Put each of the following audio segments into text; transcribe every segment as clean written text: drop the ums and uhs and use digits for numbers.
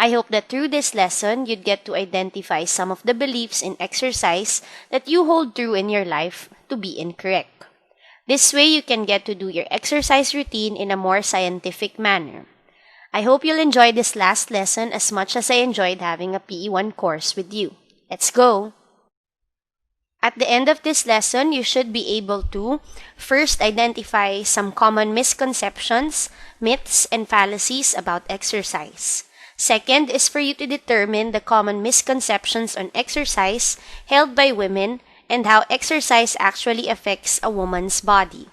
I hope that through this lesson, you'd get to identify some of the beliefs in exercise that you hold true in your life to be incorrect. This way, you can get to do your exercise routine in a more scientific manner. I hope you'll enjoy this last lesson as much as I enjoyed having a PE1 course with you. Let's go! At the end of this lesson, you should be able to first identify some common misconceptions, myths, and fallacies about exercise. Second is for you to determine the common misconceptions on exercise held by women and how exercise actually affects a woman's body.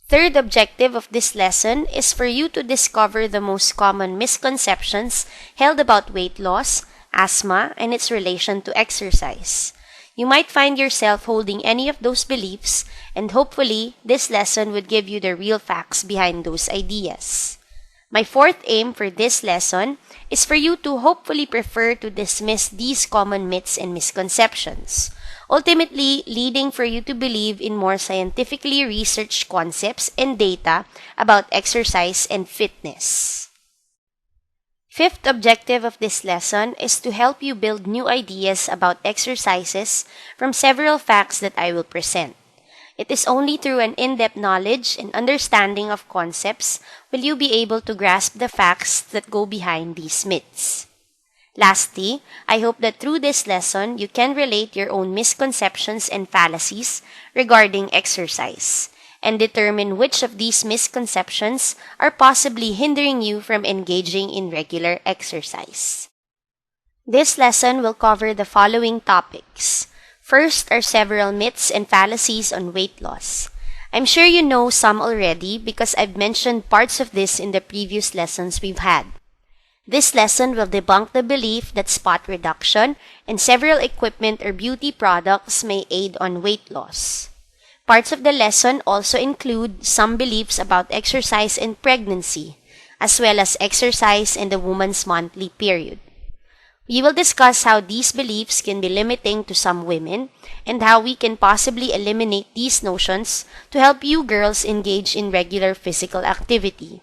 Third objective of this lesson is for you to discover the most common misconceptions held about weight loss, asthma, and its relation to exercise. You might find yourself holding any of those beliefs, and hopefully, this lesson would give you the real facts behind those ideas. My fourth aim for this lesson is for you to hopefully prefer to dismiss these common myths and misconceptions, ultimately leading for you to believe in more scientifically researched concepts and data about exercise and fitness. Fifth objective of this lesson is to help you build new ideas about exercises from several facts that I will present. It is only through an in-depth knowledge and understanding of concepts will you be able to grasp the facts that go behind these myths. Lastly, I hope that through this lesson, you can relate your own misconceptions and fallacies regarding exercise and determine which of these misconceptions are possibly hindering you from engaging in regular exercise. This lesson will cover the following topics. First are several myths and fallacies on weight loss. I'm sure you know some already because I've mentioned parts of this in the previous lessons we've had. This lesson will debunk the belief that spot reduction and several equipment or beauty products may aid on weight loss. Parts of the lesson also include some beliefs about exercise and pregnancy, as well as exercise in the woman's monthly period. We will discuss how these beliefs can be limiting to some women and how we can possibly eliminate these notions to help you girls engage in regular physical activity.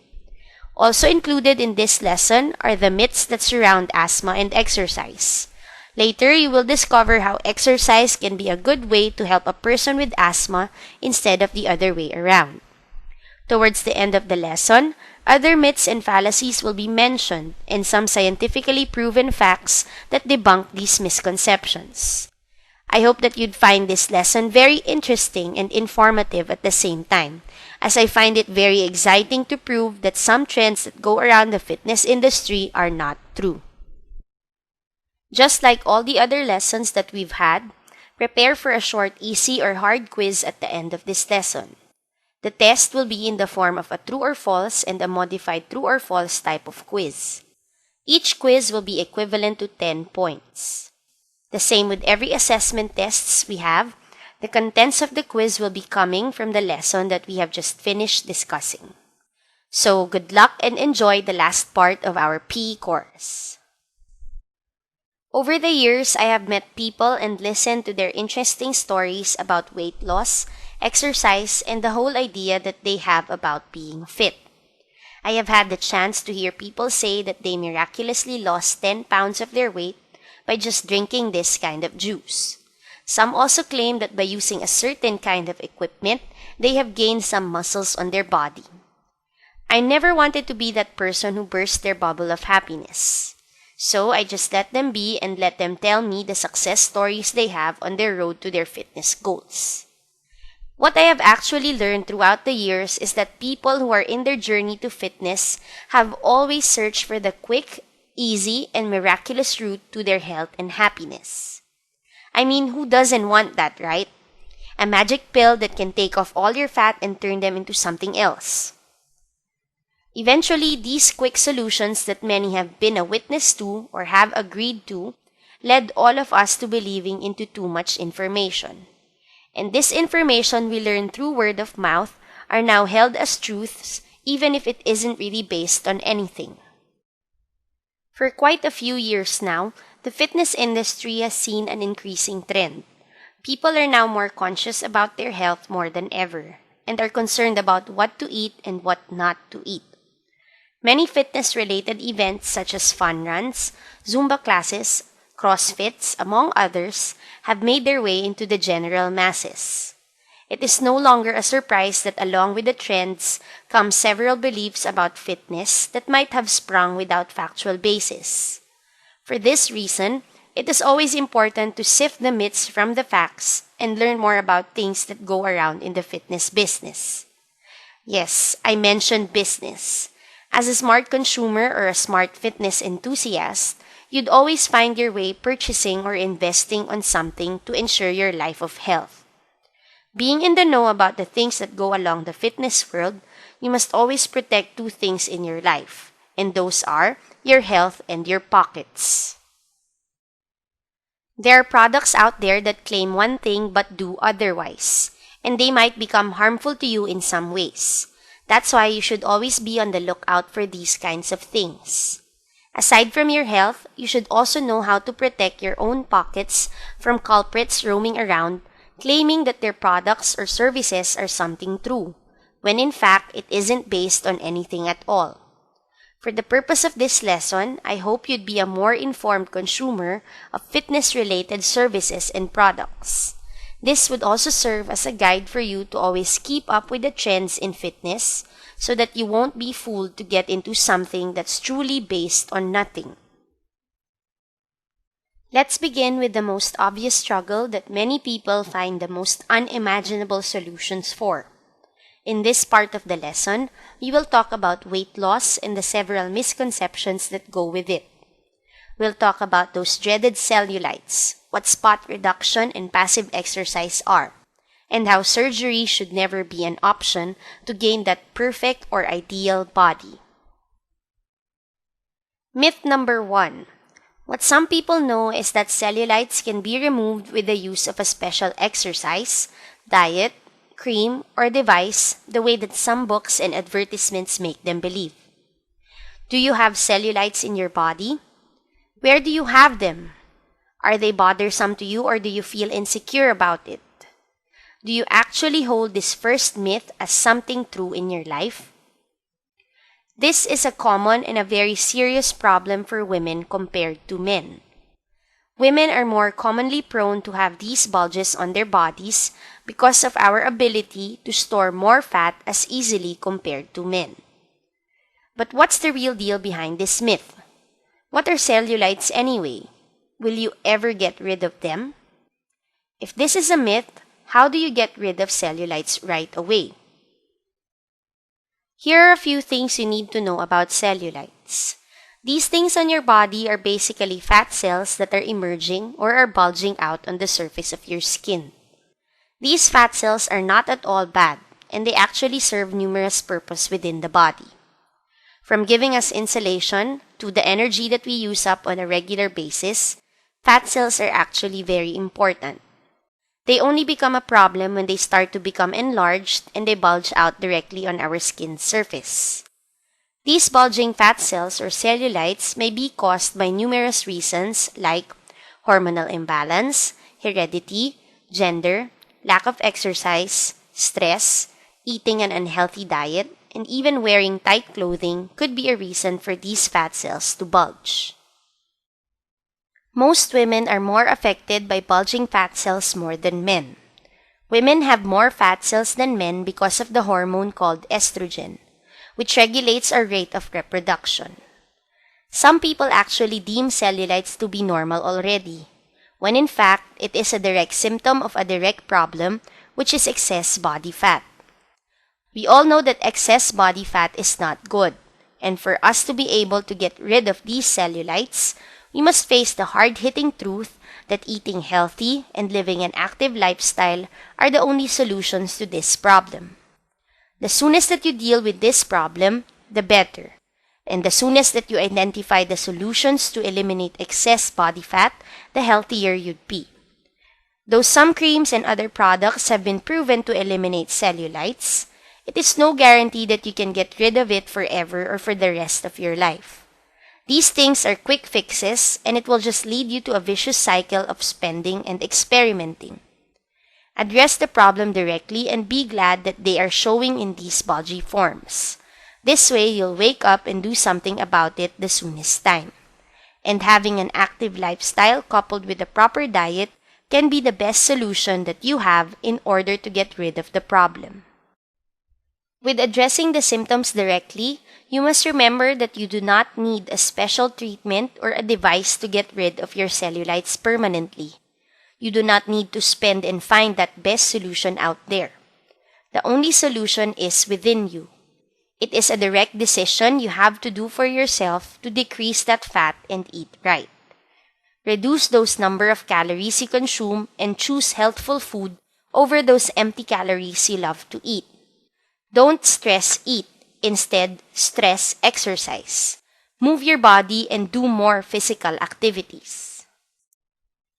Also included in this lesson are the myths that surround asthma and exercise. Later, you will discover how exercise can be a good way to help a person with asthma instead of the other way around. Towards the end of the lesson, other myths and fallacies will be mentioned and some scientifically proven facts that debunk these misconceptions. I hope that you'd find this lesson very interesting and informative at the same time, as I find it very exciting to prove that some trends that go around the fitness industry are not true. Just like all the other lessons that we've had, prepare for a short easy or hard quiz at the end of this lesson. The test will be in the form of a true or false and a modified true or false type of quiz. Each quiz will be equivalent to 10 points. The same with every assessment tests we have, the contents of the quiz will be coming from the lesson that we have just finished discussing. So good luck and enjoy the last part of our PE course. Over the years, I have met people and listened to their interesting stories about weight loss, exercise, and the whole idea that they have about being fit. I have had the chance to hear people say that they miraculously lost 10 pounds of their weight by just drinking this kind of juice. Some also claim that by using a certain kind of equipment, they have gained some muscles on their body. I never wanted to be that person who burst their bubble of happiness. So I just let them be and let them tell me the success stories they have on their road to their fitness goals. What I have actually learned throughout the years is that people who are in their journey to fitness have always searched for the quick, easy, and miraculous route to their health and happiness. I mean, who doesn't want that, right? A magic pill that can take off all your fat and turn them into something else. Eventually, these quick solutions that many have been a witness to or have agreed to led all of us to believing into too much information. And this information we learn through word of mouth are now held as truths even if it isn't really based on anything. For quite a few years now, the fitness industry has seen an increasing trend. People are now more conscious about their health more than ever and are concerned about what to eat and what not to eat. Many fitness-related events such as fun runs, Zumba classes, CrossFits, among others, have made their way into the general masses. It is no longer a surprise that along with the trends come several beliefs about fitness that might have sprung without factual basis. For this reason, it is always important to sift the myths from the facts and learn more about things that go around in the fitness business. Yes, I mentioned business. As a smart consumer or a smart fitness enthusiast, you'd always find your way purchasing or investing on something to ensure your life of health. Being in the know about the things that go along the fitness world, you must always protect two things in your life, and those are your health and your pockets. There are products out there that claim one thing but do otherwise, and they might become harmful to you in some ways. That's why you should always be on the lookout for these kinds of things. Aside from your health, you should also know how to protect your own pockets from culprits roaming around claiming that their products or services are something true, when in fact it isn't based on anything at all. For the purpose of this lesson, I hope you'd be a more informed consumer of fitness-related services and products. This would also serve as a guide for you to always keep up with the trends in fitness so that you won't be fooled to get into something that's truly based on nothing. Let's begin with the most obvious struggle that many people find the most unimaginable solutions for. In this part of the lesson, we will talk about weight loss and the several misconceptions that go with it. We'll talk about those dreaded cellulites, what spot reduction and passive exercise are, and how surgery should never be an option to gain that perfect or ideal body. Myth number 1. What some people know is that cellulites can be removed with the use of a special exercise, diet, cream, or device the way that some books and advertisements make them believe. Do you have cellulites in your body? Where do you have them? Are they bothersome to you or do you feel insecure about it? Do you actually hold this first myth as something true in your life? This is a common and a very serious problem for women compared to men. Women are more commonly prone to have these bulges on their bodies because of our ability to store more fat as easily compared to men. But what's the real deal behind this myth? What are cellulites anyway? Will you ever get rid of them? If this is a myth, how do you get rid of cellulites right away? Here are a few things you need to know about cellulites. These things on your body are basically fat cells that are emerging or are bulging out on the surface of your skin. These fat cells are not at all bad, and they actually serve numerous purposes within the body. From giving us insulation to the energy that we use up on a regular basis, fat cells are actually very important. They only become a problem when they start to become enlarged and they bulge out directly on our skin's surface. These bulging fat cells or cellulites may be caused by numerous reasons like hormonal imbalance, heredity, gender, lack of exercise, stress, eating an unhealthy diet, and even wearing tight clothing could be a reason for these fat cells to bulge. Most women are more affected by bulging fat cells more than men. Women have more fat cells than men because of the hormone called estrogen, which regulates our rate of reproduction. Some people actually deem cellulites to be normal already, when in fact it is a direct symptom of a direct problem, which is excess body fat. We all know that excess body fat is not good, and for us to be able to get rid of these cellulites, we must face the hard-hitting truth that eating healthy and living an active lifestyle are the only solutions to this problem. The soonest that you deal with this problem, the better. And the soonest that you identify the solutions to eliminate excess body fat, the healthier you'd be. Though some creams and other products have been proven to eliminate cellulites, it is no guarantee that you can get rid of it forever or for the rest of your life. These things are quick fixes, and it will just lead you to a vicious cycle of spending and experimenting. Address the problem directly and be glad that they are showing in these bulgy forms. This way, you'll wake up and do something about it the soonest time. And having an active lifestyle coupled with a proper diet can be the best solution that you have in order to get rid of the problem. With addressing the symptoms directly, you must remember that you do not need a special treatment or a device to get rid of your cellulites permanently. You do not need to spend and find that best solution out there. The only solution is within you. It is a direct decision you have to do for yourself to decrease that fat and eat right. Reduce those number of calories you consume and choose healthful food over those empty calories you love to eat. Don't stress eat. Instead, stress exercise. Move your body and do more physical activities.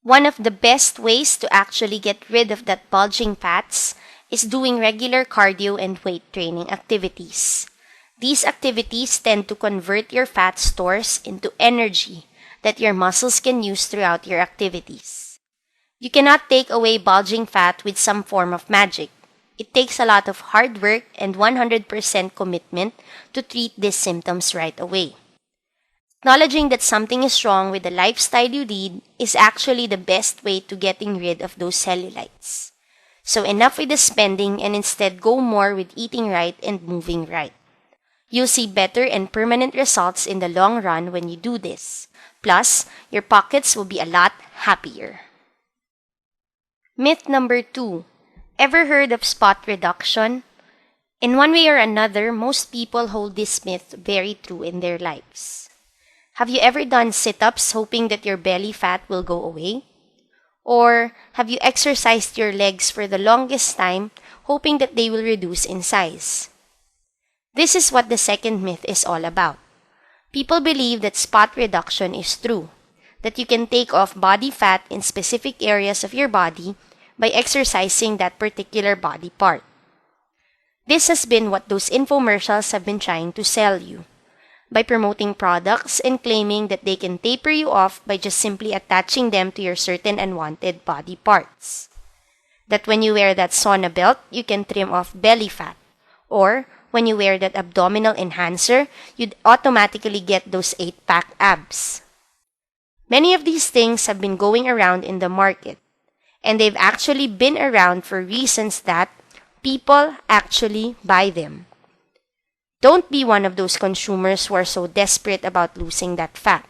One of the best ways to actually get rid of that bulging fats is doing regular cardio and weight training activities. These activities tend to convert your fat stores into energy that your muscles can use throughout your activities. You cannot take away bulging fat with some form of magic. It takes a lot of hard work and 100% commitment to treat these symptoms right away. Acknowledging that something is wrong with the lifestyle you lead is actually the best way to getting rid of those cellulites. So enough with the spending and instead go more with eating right and moving right. You'll see better and permanent results in the long run when you do this. Plus, your pockets will be a lot happier. Myth number 2. Ever heard of spot reduction? In one way or another, most people hold this myth very true in their lives. Have you ever done sit-ups hoping that your belly fat will go away? Or have you exercised your legs for the longest time hoping that they will reduce in size? This is what the second myth is all about. People believe that spot reduction is true, that you can take off body fat in specific areas of your body by exercising that particular body part. This has been what those infomercials have been trying to sell you, by promoting products and claiming that they can taper you off by just simply attaching them to your certain unwanted body parts. That when you wear that sauna belt, you can trim off belly fat, or when you wear that abdominal enhancer, you'd automatically get those 8-pack abs. Many of these things have been going around in the market, and they've actually been around for reasons that people actually buy them. Don't be one of those consumers who are so desperate about losing that fat.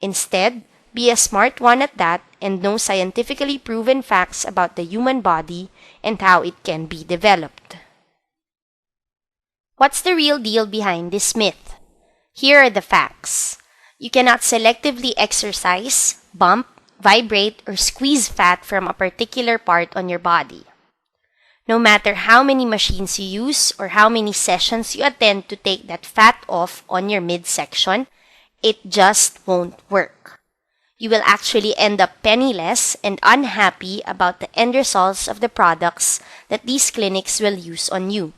Instead, be a smart one at that and know scientifically proven facts about the human body and how it can be developed. What's the real deal behind this myth? Here are the facts. You cannot selectively exercise, bump, vibrate, or squeeze fat from a particular part on your body. No matter how many machines you use or how many sessions you attend to take that fat off on your midsection, it just won't work. You will actually end up penniless and unhappy about the end results of the products that these clinics will use on you.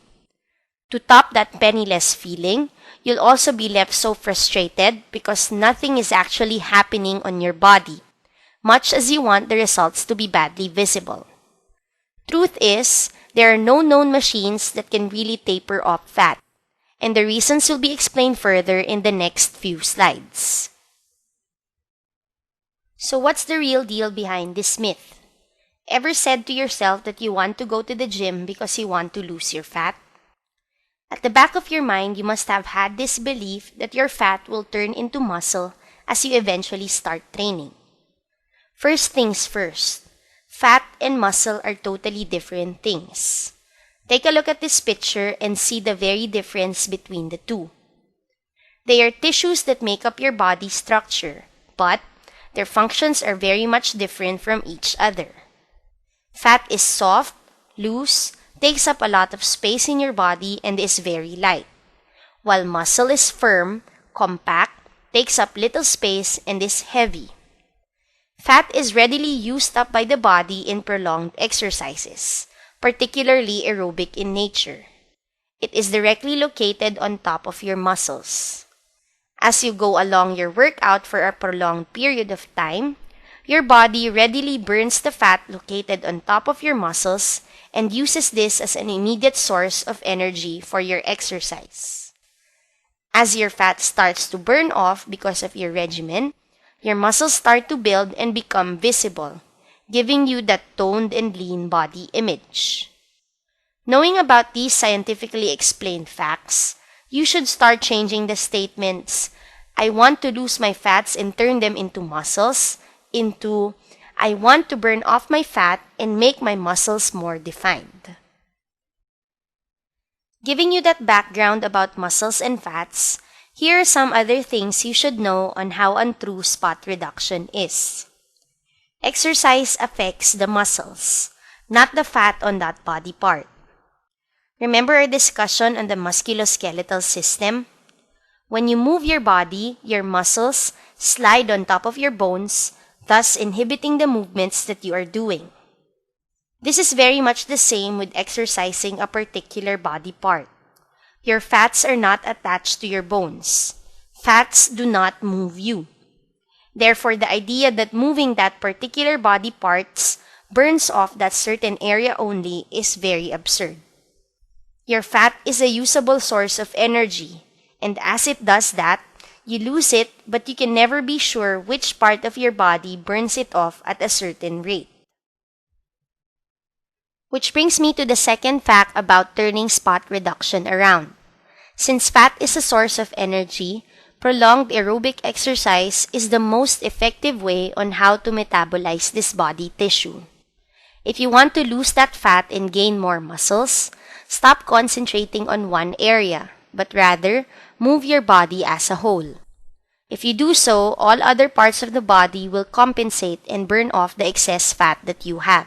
To top that penniless feeling, you'll also be left so frustrated because nothing is actually happening on your body, much as you want the results to be badly visible. Truth is, there are no known machines that can really taper off fat, and the reasons will be explained further in the next few slides. So what's the real deal behind this myth? Ever said to yourself that you want to go to the gym because you want to lose your fat? At the back of your mind, you must have had this belief that your fat will turn into muscle as you eventually start training. First things first, fat and muscle are totally different things. Take a look at this picture and see the very difference between the two. They are tissues that make up your body structure, but their functions are very much different from each other. Fat is soft, loose, takes up a lot of space in your body, and is very light, while muscle is firm, compact, takes up little space, and is heavy. Fat is readily used up by the body in prolonged exercises, particularly aerobic in nature. It is directly located on top of your muscles. As you go along your workout for a prolonged period of time, your body readily burns the fat located on top of your muscles and uses this as an immediate source of energy for your exercise. As your fat starts to burn off because of your regimen, your muscles start to build and become visible, giving you that toned and lean body image. Knowing about these scientifically explained facts, you should start changing the statements, "I want to lose my fats and turn them into muscles," into, "I want to burn off my fat and make my muscles more defined." Giving you that background about muscles and fats, here are some other things you should know on how untrue spot reduction is. Exercise affects the muscles, not the fat on that body part. Remember our discussion on the musculoskeletal system? When you move your body, your muscles slide on top of your bones, thus inhibiting the movements that you are doing. This is very much the same with exercising a particular body part. Your fats are not attached to your bones. Fats do not move you. Therefore, the idea that moving that particular body parts burns off that certain area only is very absurd. Your fat is a usable source of energy, and as it does that, you lose it, but you can never be sure which part of your body burns it off at a certain rate. Which brings me to the second fact about turning spot reduction around. Since fat is a source of energy, prolonged aerobic exercise is the most effective way on how to metabolize this body tissue. If you want to lose that fat and gain more muscles, stop concentrating on one area, but rather move your body as a whole. If you do so, all other parts of the body will compensate and burn off the excess fat that you have.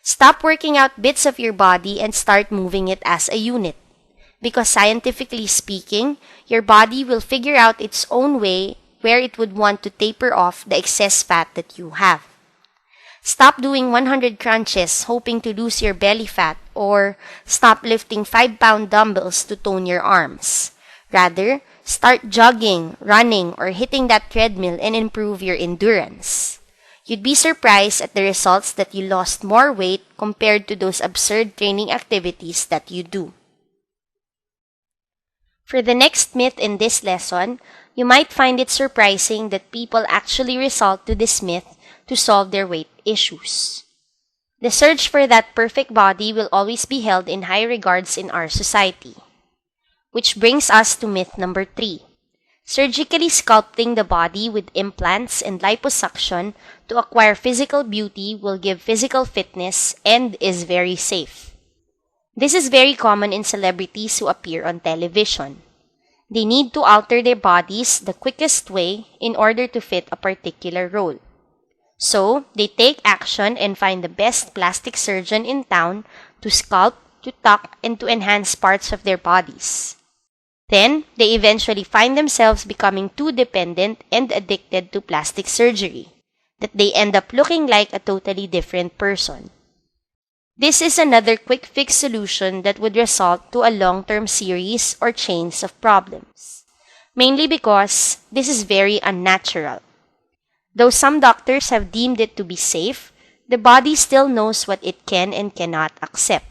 Stop working out bits of your body and start moving it as a unit. Because scientifically speaking, your body will figure out its own way where it would want to taper off the excess fat that you have. Stop doing 100 crunches hoping to lose your belly fat, or stop lifting 5-pound dumbbells to tone your arms. Rather, start jogging, running, or hitting that treadmill and improve your endurance. You'd be surprised at the results that you lost more weight compared to those absurd training activities that you do. For the next myth in this lesson, you might find it surprising that people actually resort to this myth to solve their weight issues. The search for that perfect body will always be held in high regards in our society. Which brings us to myth number 3. Surgically sculpting the body with implants and liposuction to acquire physical beauty will give physical fitness and is very safe. This is very common in celebrities who appear on television. They need to alter their bodies the quickest way in order to fit a particular role. So, they take action and find the best plastic surgeon in town to sculpt, to tuck, and to enhance parts of their bodies. Then, they eventually find themselves becoming too dependent and addicted to plastic surgery, that they end up looking like a totally different person. This is another quick fix solution that would result to a long-term series or chains of problems, mainly because this is very unnatural. Though some doctors have deemed it to be safe, the body still knows what it can and cannot accept.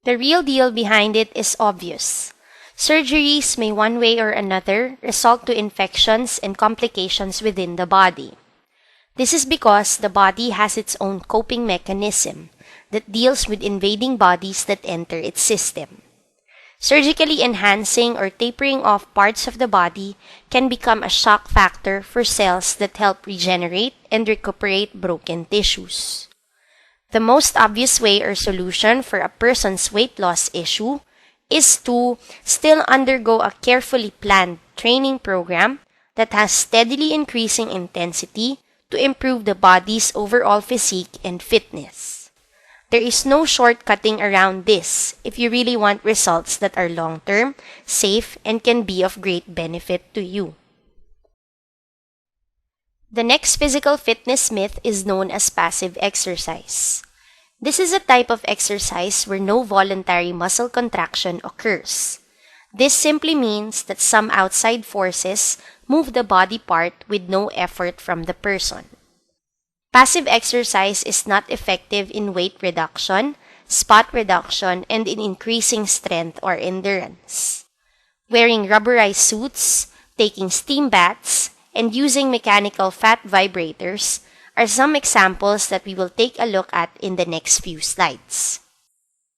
The real deal behind it is obvious. Surgeries may one way or another result to infections and complications within the body. This is because the body has its own coping mechanism that deals with invading bodies that enter its system. Surgically enhancing or tapering off parts of the body can become a shock factor for cells that help regenerate and recuperate broken tissues. The most obvious way or solution for a person's weight loss issue is to still undergo a carefully planned training program that has steadily increasing intensity to improve the body's overall physique and fitness. There is no shortcutting around this if you really want results that are long-term, safe, and can be of great benefit to you. The next physical fitness myth is known as passive exercise. This is a type of exercise where no voluntary muscle contraction occurs. This simply means that some outside forces move the body part with no effort from the person. Passive exercise is not effective in weight reduction, spot reduction, and in increasing strength or endurance. Wearing rubberized suits, taking steam baths, and using mechanical fat vibrators are some examples that we will take a look at in the next few slides.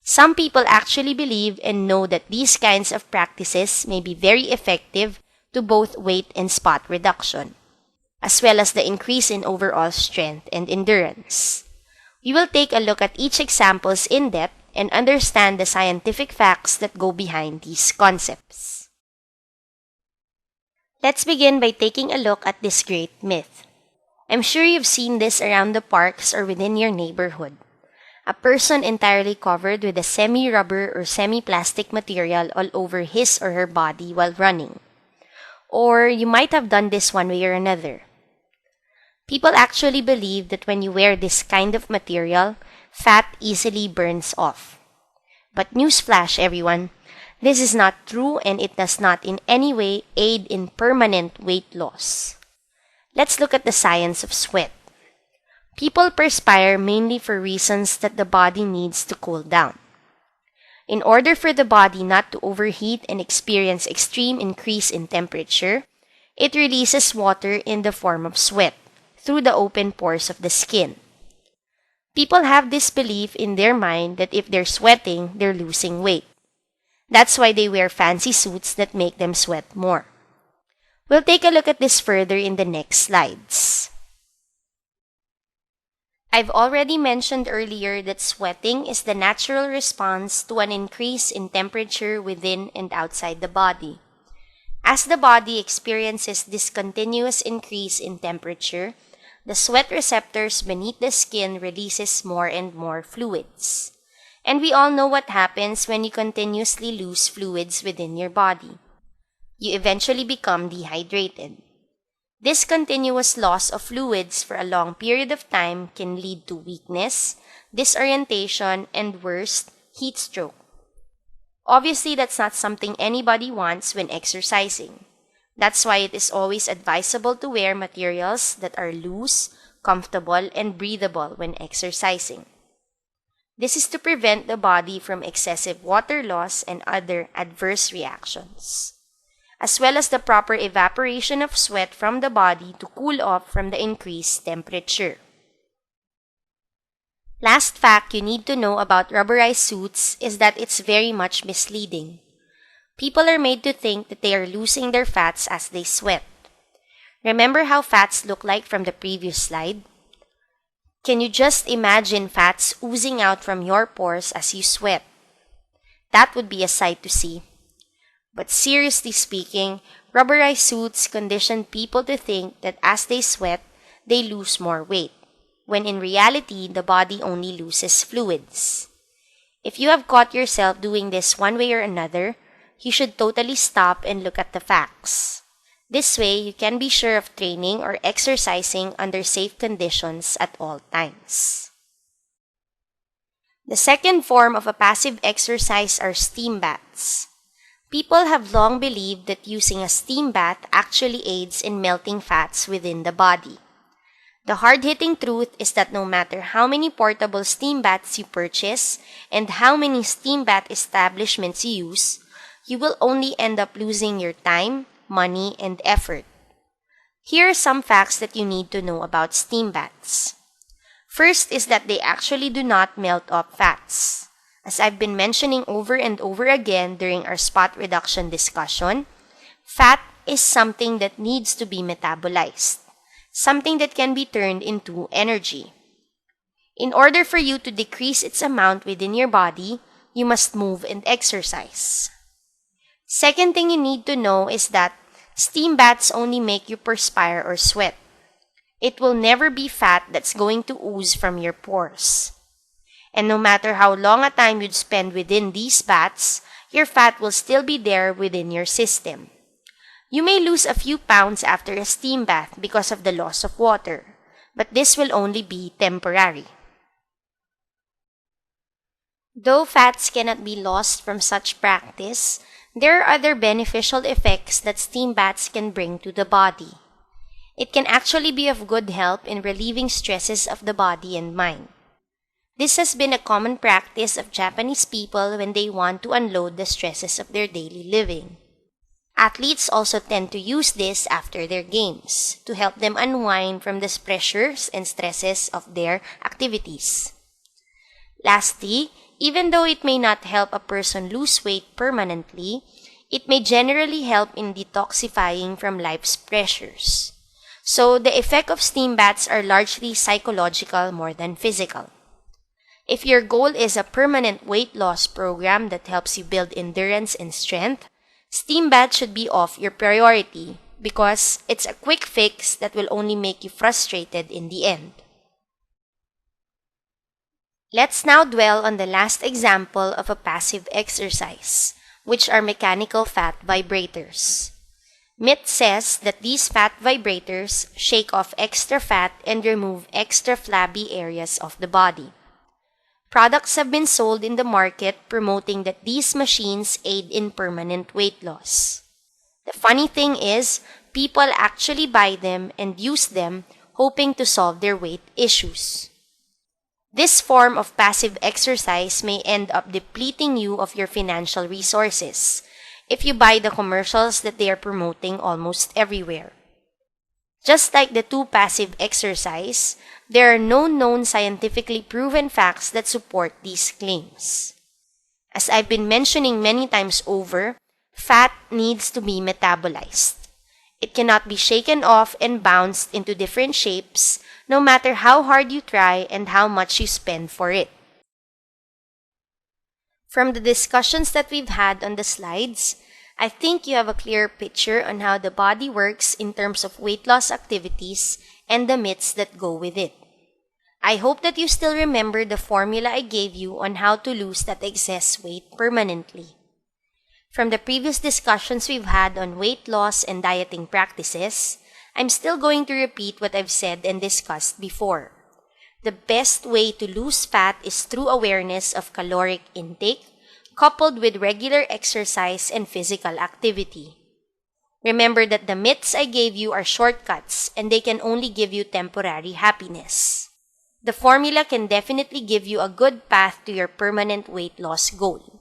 Some people actually believe and know that these kinds of practices may be very effective to both weight and spot reduction, as well as the increase in overall strength and endurance. We will take a look at each examples in depth and understand the scientific facts that go behind these concepts. Let's begin by taking a look at this great myth. I'm sure you've seen this around the parks or within your neighborhood. A person entirely covered with a semi-rubber or semi-plastic material all over his or her body while running. Or you might have done this one way or another. People actually believe that when you wear this kind of material, fat easily burns off. But newsflash everyone, this is not true and it does not in any way aid in permanent weight loss. Let's look at the science of sweat. People perspire mainly for reasons that the body needs to cool down. In order for the body not to overheat and experience extreme increase in temperature, it releases water in the form of sweat through the open pores of the skin. People have this belief in their mind that if they're sweating, they're losing weight. That's why they wear fancy suits that make them sweat more. We'll take a look at this further in the next slides. I've already mentioned earlier that sweating is the natural response to an increase in temperature within and outside the body. As the body experiences this continuous increase in temperature, the sweat receptors beneath the skin releases more and more fluids. And we all know what happens when you continuously lose fluids within your body. You eventually become dehydrated. This continuous loss of fluids for a long period of time can lead to weakness, disorientation, and worse, heat stroke. Obviously, that's not something anybody wants when exercising. That's why it is always advisable to wear materials that are loose, comfortable, and breathable when exercising. This is to prevent the body from excessive water loss and other adverse reactions, as well as the proper evaporation of sweat from the body to cool off from the increased temperature. Last fact you need to know about rubberized suits is that it's very much misleading. People are made to think that they are losing their fats as they sweat. Remember how fats look like from the previous slide? Can you just imagine fats oozing out from your pores as you sweat? That would be a sight to see. But seriously speaking, rubberized suits condition people to think that as they sweat, they lose more weight, when in reality, the body only loses fluids. If you have caught yourself doing this one way or another, you should totally stop and look at the facts. This way, you can be sure of training or exercising under safe conditions at all times. The second form of a passive exercise are steam baths. People have long believed that using a steam bath actually aids in melting fats within the body. The hard-hitting truth is that no matter how many portable steam baths you purchase and how many steam bath establishments you use, you will only end up losing your time, money, and effort. Here are some facts that you need to know about steam baths. First is that they actually do not melt off fats. As I've been mentioning over and over again during our spot reduction discussion, fat is something that needs to be metabolized, something that can be turned into energy. In order for you to decrease its amount within your body, you must move and exercise. Second thing you need to know is that steam baths only make you perspire or sweat. It will never be fat that's going to ooze from your pores. And no matter how long a time you'd spend within these baths, your fat will still be there within your system. You may lose a few pounds after a steam bath because of the loss of water, but this will only be temporary. Though fats cannot be lost from such practice, there are other beneficial effects that steam baths can bring to the body. It can actually be of good help in relieving stresses of the body and mind. This has been a common practice of Japanese people when they want to unload the stresses of their daily living. Athletes also tend to use this after their games to help them unwind from the pressures and stresses of their activities. Lastly, even though it may not help a person lose weight permanently, it may generally help in detoxifying from life's pressures. So, the effect of steam baths are largely psychological more than physical. If your goal is a permanent weight loss program that helps you build endurance and strength, steam bath should be off your priority because it's a quick fix that will only make you frustrated in the end. Let's now dwell on the last example of a passive exercise, which are mechanical fat vibrators. Myth says that these fat vibrators shake off extra fat and remove extra flabby areas of the body. Products have been sold in the market promoting that these machines aid in permanent weight loss. The funny thing is, people actually buy them and use them hoping to solve their weight issues. This form of passive exercise may end up depleting you of your financial resources if you buy the commercials that they are promoting almost everywhere. Just like the two passive exercise, there are no known scientifically proven facts that support these claims. As I've been mentioning many times over, fat needs to be metabolized. It cannot be shaken off and bounced into different shapes, no matter how hard you try and how much you spend for it. From the discussions that we've had on the slides, I think you have a clear picture on how the body works in terms of weight loss activities and the myths that go with it. I hope that you still remember the formula I gave you on how to lose that excess weight permanently. From the previous discussions we've had on weight loss and dieting practices, I'm still going to repeat what I've said and discussed before. The best way to lose fat is through awareness of caloric intake, coupled with regular exercise and physical activity. Remember that the myths I gave you are shortcuts and they can only give you temporary happiness. The formula can definitely give you a good path to your permanent weight loss goal.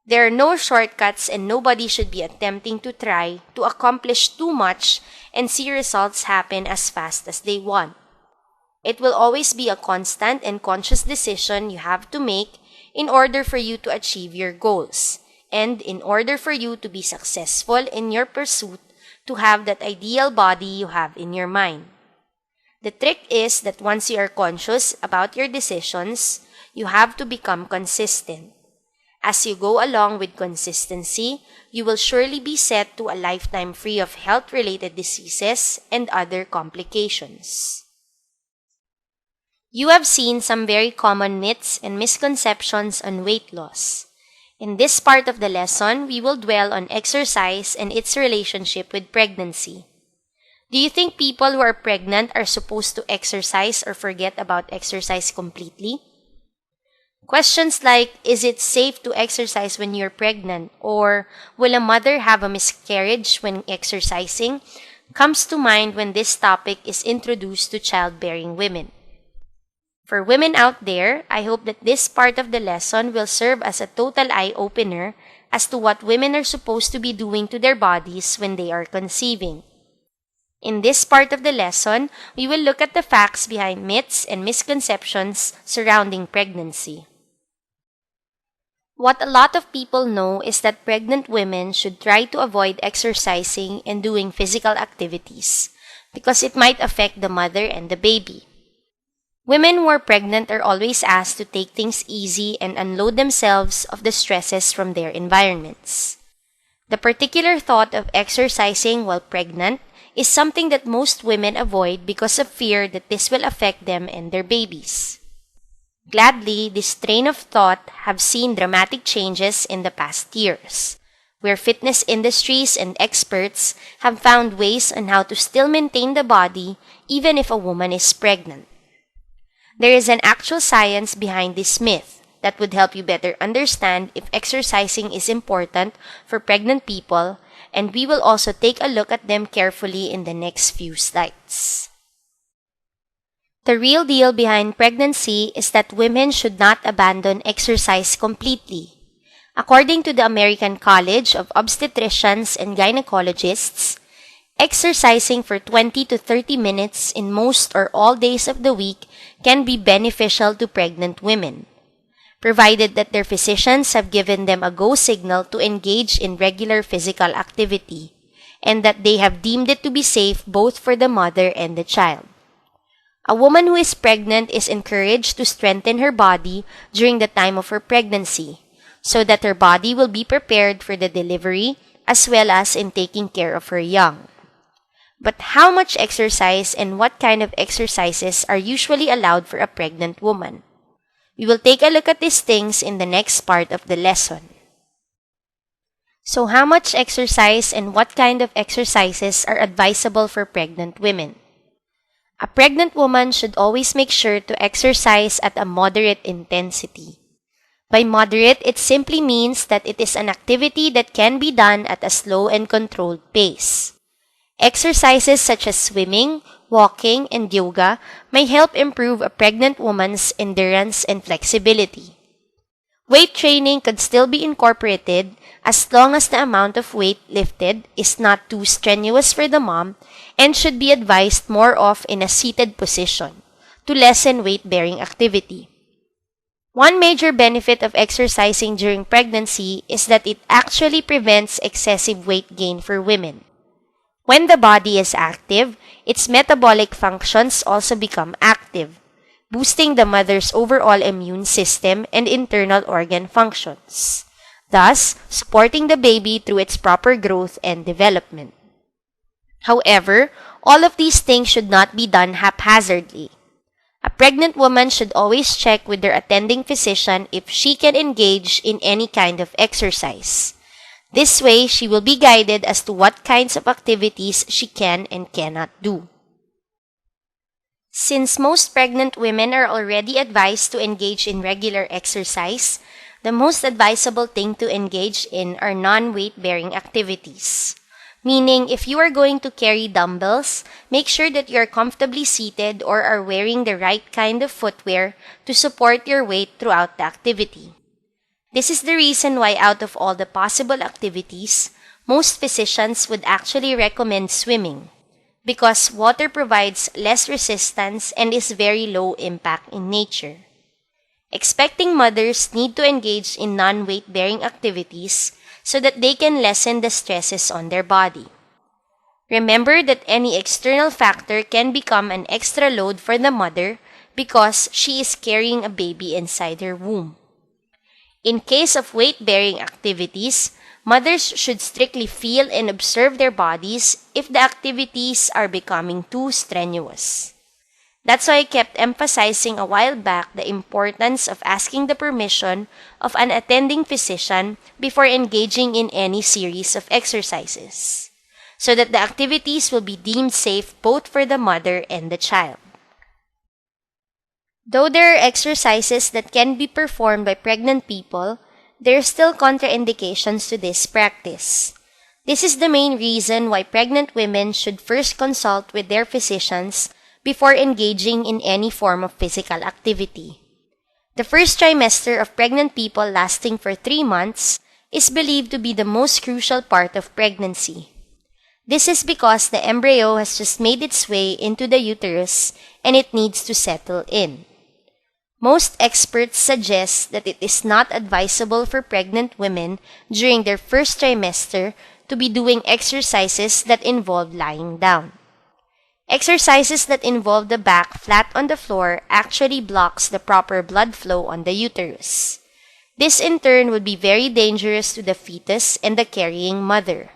There are no shortcuts and nobody should be attempting to try to accomplish too much and see results happen as fast as they want. It will always be a constant and conscious decision you have to make in order for you to achieve your goals, and in order for you to be successful in your pursuit to have that ideal body you have in your mind. The trick is that once you are conscious about your decisions, you have to become consistent. As you go along with consistency, you will surely be set to a lifetime free of health-related diseases and other complications. You have seen some very common myths and misconceptions on weight loss. In this part of the lesson, we will dwell on exercise and its relationship with pregnancy. Do you think people who are pregnant are supposed to exercise or forget about exercise completely? Questions like, is it safe to exercise when you're pregnant? Or, will a mother have a miscarriage when exercising? Comes to mind when this topic is introduced to childbearing women. For women out there, I hope that this part of the lesson will serve as a total eye-opener as to what women are supposed to be doing to their bodies when they are conceiving. In this part of the lesson, we will look at the facts behind myths and misconceptions surrounding pregnancy. What a lot of people know is that pregnant women should try to avoid exercising and doing physical activities because it might affect the mother and the baby. Women who are pregnant are always asked to take things easy and unload themselves of the stresses from their environments. The particular thought of exercising while pregnant is something that most women avoid because of fear that this will affect them and their babies. Gladly, this train of thought have seen dramatic changes in the past years, where fitness industries and experts have found ways on how to still maintain the body even if a woman is pregnant. There is an actual science behind this myth that would help you better understand if exercising is important for pregnant people, and we will also take a look at them carefully in the next few slides. The real deal behind pregnancy is that women should not abandon exercise completely. According to the American College of Obstetricians and Gynecologists, exercising for 20 to 30 minutes in most or all days of the week can be beneficial to pregnant women, provided that their physicians have given them a go signal to engage in regular physical activity, and that they have deemed it to be safe both for the mother and the child. A woman who is pregnant is encouraged to strengthen her body during the time of her pregnancy, so that her body will be prepared for the delivery as well as in taking care of her young. But how much exercise and what kind of exercises are usually allowed for a pregnant woman? We will take a look at these things in the next part of the lesson. So how much exercise and what kind of exercises are advisable for pregnant women? A pregnant woman should always make sure to exercise at a moderate intensity. By moderate, it simply means that it is an activity that can be done at a slow and controlled pace. Exercises such as swimming, walking, and yoga may help improve a pregnant woman's endurance and flexibility. Weight training could still be incorporated as long as the amount of weight lifted is not too strenuous for the mom and should be advised more of in a seated position to lessen weight-bearing activity. One major benefit of exercising during pregnancy is that it actually prevents excessive weight gain for women. When the body is active, its metabolic functions also become active, boosting the mother's overall immune system and internal organ functions, thus supporting the baby through its proper growth and development. However, all of these things should not be done haphazardly. A pregnant woman should always check with their attending physician if she can engage in any kind of exercise. This way, she will be guided as to what kinds of activities she can and cannot do. Since most pregnant women are already advised to engage in regular exercise, the most advisable thing to engage in are non-weight-bearing activities. Meaning, if you are going to carry dumbbells, make sure that you are comfortably seated or are wearing the right kind of footwear to support your weight throughout the activity. This is the reason why out of all the possible activities, most physicians would actually recommend swimming, because water provides less resistance and is very low impact in nature. Expecting mothers need to engage in non-weight-bearing activities so that they can lessen the stresses on their body. Remember that any external factor can become an extra load for the mother because she is carrying a baby inside her womb. In case of weight-bearing activities, mothers should strictly feel and observe their bodies if the activities are becoming too strenuous. That's why I kept emphasizing a while back the importance of asking the permission of an attending physician before engaging in any series of exercises, so that the activities will be deemed safe both for the mother and the child. Though there are exercises that can be performed by pregnant people, there are still contraindications to this practice. This is the main reason why pregnant women should first consult with their physicians before engaging in any form of physical activity. The first trimester of pregnant people lasting for 3 months is believed to be the most crucial part of pregnancy. This is because the embryo has just made its way into the uterus and it needs to settle in. Most experts suggest that it is not advisable for pregnant women during their first trimester to be doing exercises that involve lying down. Exercises that involve the back flat on the floor actually blocks the proper blood flow on the uterus. This in turn would be very dangerous to the fetus and the carrying mother.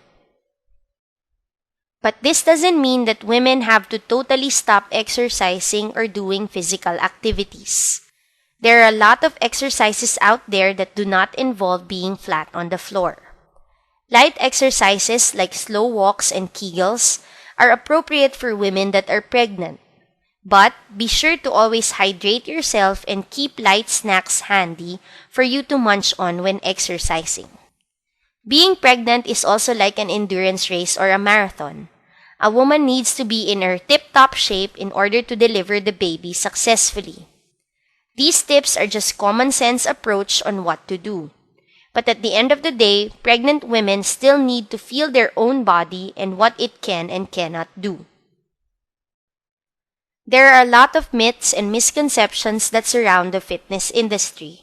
But this doesn't mean that women have to totally stop exercising or doing physical activities. There are a lot of exercises out there that do not involve being flat on the floor. Light exercises like slow walks and Kegels are appropriate for women that are pregnant. But be sure to always hydrate yourself and keep light snacks handy for you to munch on when exercising. Being pregnant is also like an endurance race or a marathon. A woman needs to be in her tip-top shape in order to deliver the baby successfully. These tips are just common sense approach on what to do. But at the end of the day, pregnant women still need to feel their own body and what it can and cannot do. There are a lot of myths and misconceptions that surround the fitness industry.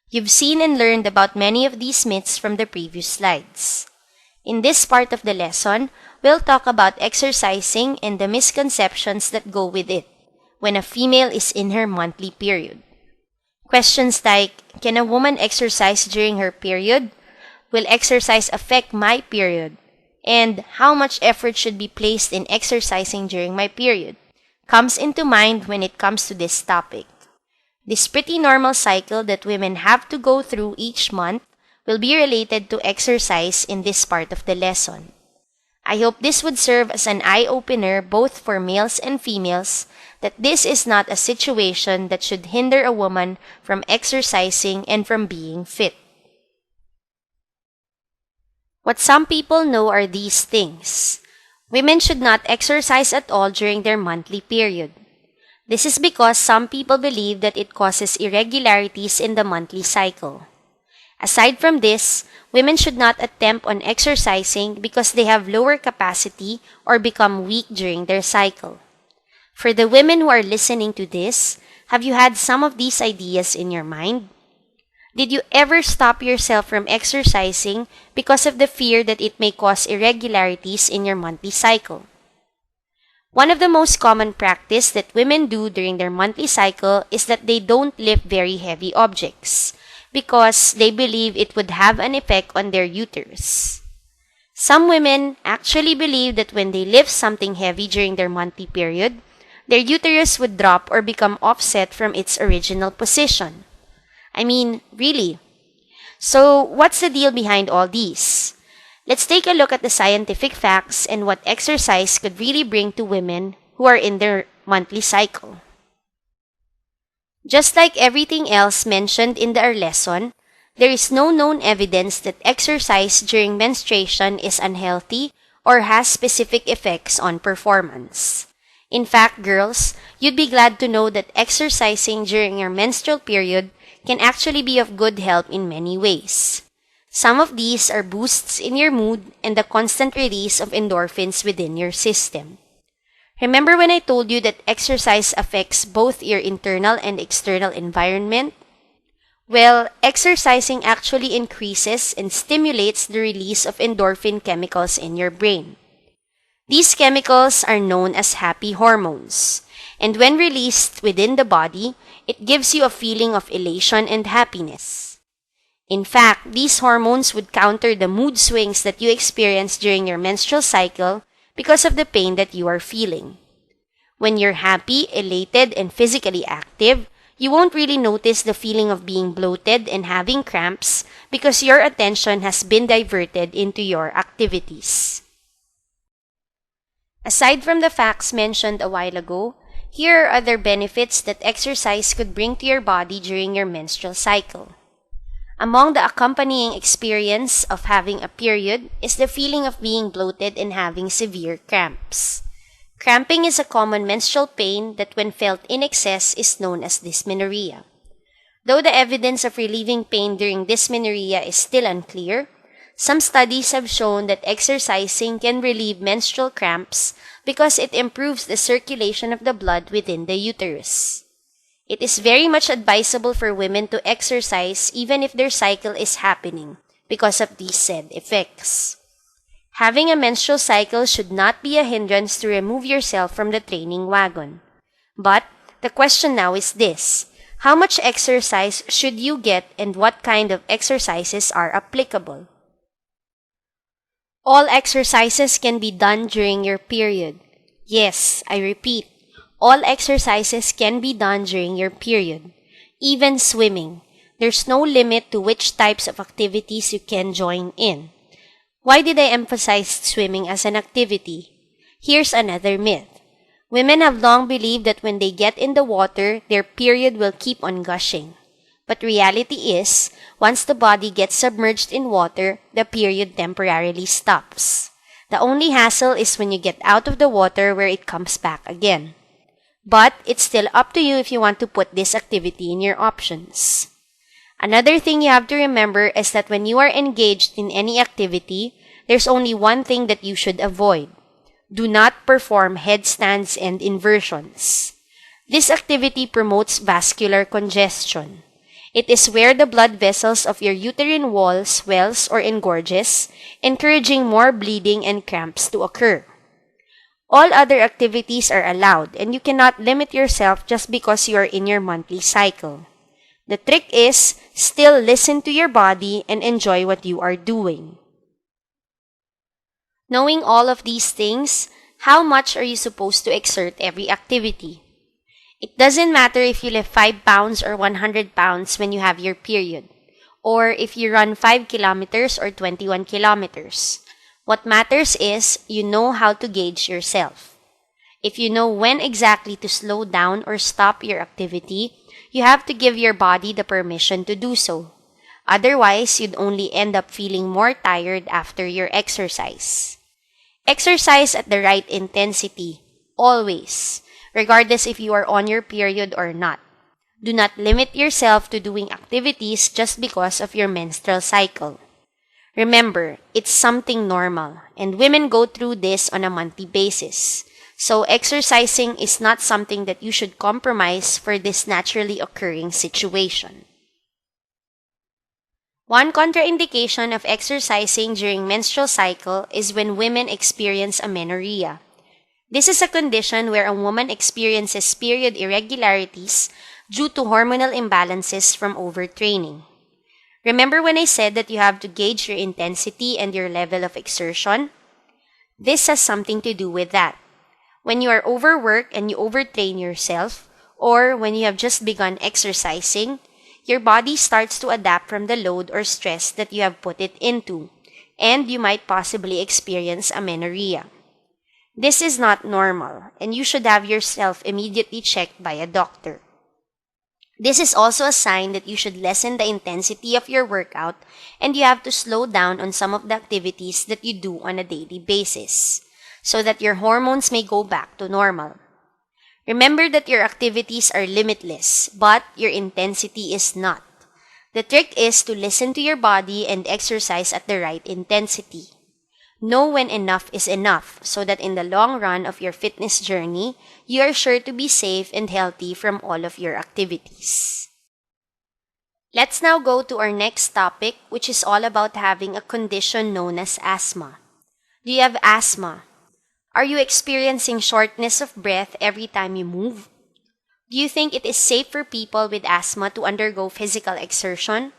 You've seen and learned about many of these myths from the previous slides. In this part of the lesson, we'll talk about exercising and the misconceptions that go with it when a female is in her monthly period. Questions like, can a woman exercise during her period? Will exercise affect my period? And how much effort should be placed in exercising during my period comes into mind when it comes to this topic. This pretty normal cycle that women have to go through each month will be related to exercise in this part of the lesson. I hope this would serve as an eye-opener both for males and females that this is not a situation that should hinder a woman from exercising and from being fit. What some people know are these things. Women should not exercise at all during their monthly period. This is because some people believe that it causes irregularities in the monthly cycle. Aside from this, women should not attempt on exercising because they have lower capacity or become weak during their cycle. For the women who are listening to this, have you had some of these ideas in your mind? Did you ever stop yourself from exercising because of the fear that it may cause irregularities in your monthly cycle? One of the most common practice that women do during their monthly cycle is that they don't lift very heavy objects because they believe it would have an effect on their uterus. Some women actually believe that when they lift something heavy during their monthly period, their uterus would drop or become offset from its original position. I mean, really. So, what's the deal behind all these? Let's take a look at the scientific facts and what exercise could really bring to women who are in their monthly cycle. Just like everything else mentioned in our lesson, there is no known evidence that exercise during menstruation is unhealthy or has specific effects on performance. In fact, girls, you'd be glad to know that exercising during your menstrual period can actually be of good help in many ways. Some of these are boosts in your mood and the constant release of endorphins within your system. Remember when I told you that exercise affects both your internal and external environment? Well, exercising actually increases and stimulates the release of endorphin chemicals in your brain. These chemicals are known as happy hormones, and when released within the body, it gives you a feeling of elation and happiness. In fact, these hormones would counter the mood swings that you experience during your menstrual cycle because of the pain that you are feeling. When you're happy, elated, and physically active, you won't really notice the feeling of being bloated and having cramps because your attention has been diverted into your activities. Aside from the facts mentioned a while ago, here are other benefits that exercise could bring to your body during your menstrual cycle. Among the accompanying experience of having a period is the feeling of being bloated and having severe cramps. Cramping is a common menstrual pain that when felt in excess is known as dysmenorrhea. Though the evidence of relieving pain during dysmenorrhea is still unclear, some studies have shown that exercising can relieve menstrual cramps because it improves the circulation of the blood within the uterus. It is very much advisable for women to exercise even if their cycle is happening because of these said effects. Having a menstrual cycle should not be a hindrance to remove yourself from the training wagon. But the question now is this: how much exercise should you get and what kind of exercises are applicable? All exercises can be done during your period. Yes, I repeat, all exercises can be done during your period. Even swimming. There's no limit to which types of activities you can join in. Why did I emphasize swimming as an activity? Here's another myth. Women have long believed that when they get in the water, their period will keep on gushing. But reality is, once the body gets submerged in water, the period temporarily stops. The only hassle is when you get out of the water where it comes back again. But it's still up to you if you want to put this activity in your options. Another thing you have to remember is that when you are engaged in any activity, there's only one thing that you should avoid. Do not perform headstands and inversions. This activity promotes vascular congestion. It is where the blood vessels of your uterine wall swells or engorges, encouraging more bleeding and cramps to occur. All other activities are allowed, and you cannot limit yourself just because you are in your monthly cycle. The trick is, still listen to your body and enjoy what you are doing. Knowing all of these things, how much are you supposed to exert every activity? It doesn't matter if you lift 5 pounds or 100 pounds when you have your period, or if you run 5 kilometers or 21 kilometers. What matters is you know how to gauge yourself. If you know when exactly to slow down or stop your activity, you have to give your body the permission to do so. Otherwise, you'd only end up feeling more tired after your exercise. Exercise at the right intensity, always, regardless if you are on your period or not. Do not limit yourself to doing activities just because of your menstrual cycle. Remember, it's something normal, and women go through this on a monthly basis. So exercising is not something that you should compromise for this naturally occurring situation. One contraindication of exercising during menstrual cycle is when women experience amenorrhea. This is a condition where a woman experiences period irregularities due to hormonal imbalances from overtraining. Remember when I said that you have to gauge your intensity and your level of exertion? This has something to do with that. When you are overworked and you overtrain yourself, or when you have just begun exercising, your body starts to adapt from the load or stress that you have put it into, and you might possibly experience amenorrhea. This is not normal, and you should have yourself immediately checked by a doctor. This is also a sign that you should lessen the intensity of your workout, and you have to slow down on some of the activities that you do on a daily basis, so that your hormones may go back to normal. Remember that your activities are limitless, but your intensity is not. The trick is to listen to your body and exercise at the right intensity. Know when enough is enough, so that in the long run of your fitness journey, you are sure to be safe and healthy from all of your activities. Let's now go to our next topic, which is all about having a condition known as asthma. Do you have asthma? Are you experiencing shortness of breath every time you move? Do you think it is safe for people with asthma to undergo physical exertion?